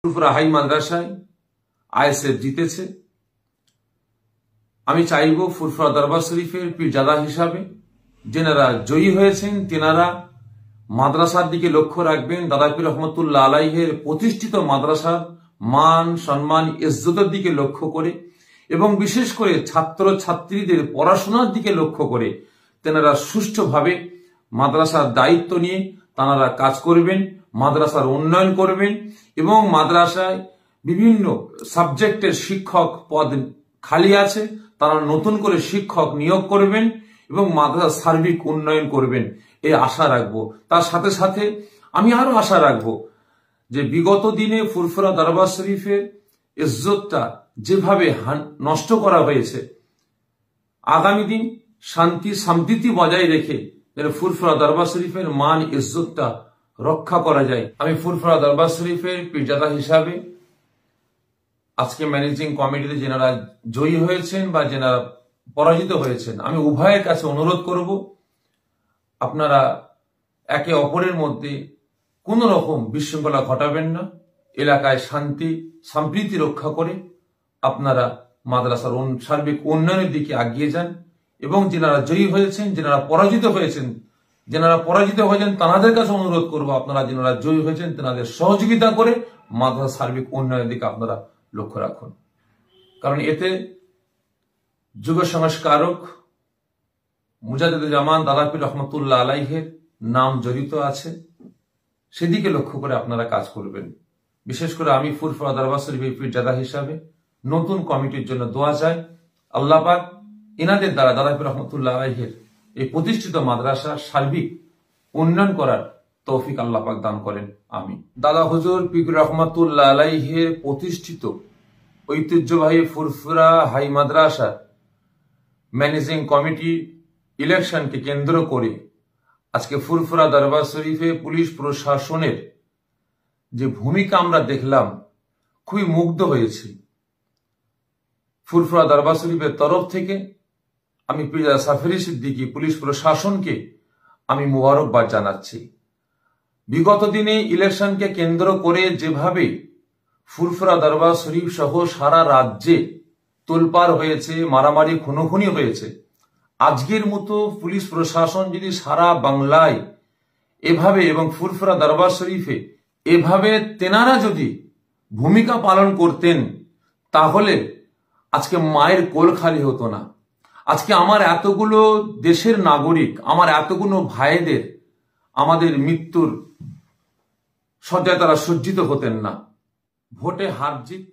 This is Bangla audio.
ফুরফুরা হাই মাদ্রাসায় আইএসএফ জিতেছে। আমি চাইব ফুরফুরা দরবার শরীফের পীরজাদা হিসাবে যেনারা জয়ী হয়েছেন তেনারা মাদ্রাসার দিকে লক্ষ্য রাখবেন। দাদা পীর রহমতুল্লাহ আলাইহের প্রতিষ্ঠিত মাদ্রাসার মান সম্মান ইজ্জতের দিকে লক্ষ্য করে এবং বিশেষ করে ছাত্র ছাত্রীদের পড়াশোনার দিকে লক্ষ্য করে তেনারা সুষ্ঠুভাবে মাদ্রাসার দায়িত্ব নিয়ে তাঁরা কাজ করবেন, মাদ্রাসার উন্নয়ন করবেন এবং মাদ্রাসায় বিভিন্ন সাবজেক্টের শিক্ষক পদ খালি আছে, তারা নতুন করে শিক্ষক নিয়োগ করবেন এবং মাদ্রাসার সার্বিক উন্নয়ন করবেন এই আশা রাখবো। তার সাথে সাথে আমি আরো আশা রাখবো যে বিগত দিনে ফুরফুরা দরবার শরীফের ইজ্জতটা যেভাবে নষ্ট করা হয়েছে, আগামী দিন শান্তি সম্প্রীতি বজায় রেখে যেন ফুরফুরা দরবার শরীফের মান ইজ্জতটা রক্ষা করা যায়। আমি ফুরফুরা দরবার শরীফের পীরজাদা হিসাবে আজকে ম্যানেজিং কমিটিতে যেনারা জয়ী হয়েছেন বা যেনারা পরাজিত হয়েছেন, আমি উভয়ের কাছে অনুরোধ করব আপনারা একে অপরের মধ্যে কোন রকম বিশৃঙ্খলা ঘটাবেন না। এলাকায় শান্তি সম্প্রীতি রক্ষা করে আপনারা মাদ্রাসার সার্বিক উন্নয়নের দিকে এগিয়ে যান এবং যেনারা জয়ী হয়েছেন যেনারা পরাজিত হয়েছেন তাদের কাছে অনুরোধ করবো আপনারা যেনারা জয়ী হয়েছেন তেনাদের সহযোগিতা করে মাদ্রাসার সার্বিক উন্নয়নের দিকে আপনারা লক্ষ্য রাখুন, কারণ এতে যুগ সংস্কারক মুজাদ্দিদে জামান দাদা পীর রহমতুল্লাহ আলাইহের নাম জড়িত আছে, সেদিকে লক্ষ্য করে আপনারা কাজ করবেন। বিশেষ করে আমি ফুরফুরা দরবার শরীফের পীরজাদা হিসাবে নতুন কমিটির জন্য দোয়া চাই। আল্লাহ পাক ইনাদের দ্বারা দাদা পীর রহমতুল্লাহ আলাইহের এই প্রতিষ্ঠিত মাদ্রাসার সার্বিক উন্নয়ন করার তৌফিক আল্লাহ পাক দান করেন, আমি। দাদা হুজুর পীর রহমতুল্লাহ আলাইহের প্রতিষ্ঠিত ঐতিহ্যবাহী ফুরফুরা হাই মাদ্রাসার ম্যানেজিং কমিটি ইলেকশনকে কেন্দ্র করে আজকে ফুরফুরা দরবার শরীফে পুলিশ প্রশাসনের যে ভূমিকা আমরা দেখলাম, খুবই মুগ্ধ হয়েছি। ফুরফুরা দরবার শরীফের তরফ থেকে আমি পীরজাদা সাফেরি সিদ্দিকী পুলিশ প্রশাসনকে আমি মুবারকবাদ জানাচ্ছি। বিগত দিনে ইলেকশনকে কেন্দ্র করে যেভাবে ফুরফুরা দরবার শরীফ সহ সারা রাজ্যে তোলপাড় হয়েছে, মারামারি খুনোখুনি হয়েছে, আজকের মতো পুলিশ প্রশাসন যদি সারা বাংলায় এভাবে এবং ফুরফুরা দরবার শরীফে এভাবে তেনারা যদি ভূমিকা পালন করতেন তাহলে আজকে মায়ের কোল খালি হতো না। আজকে আমার এতগুলো দেশের নাগরিক, আমার এতগুলো ভাইদের আমাদের মৃত্যুর শয্যায় তারা সজ্জিত হতেন না। ভোটে হার জিত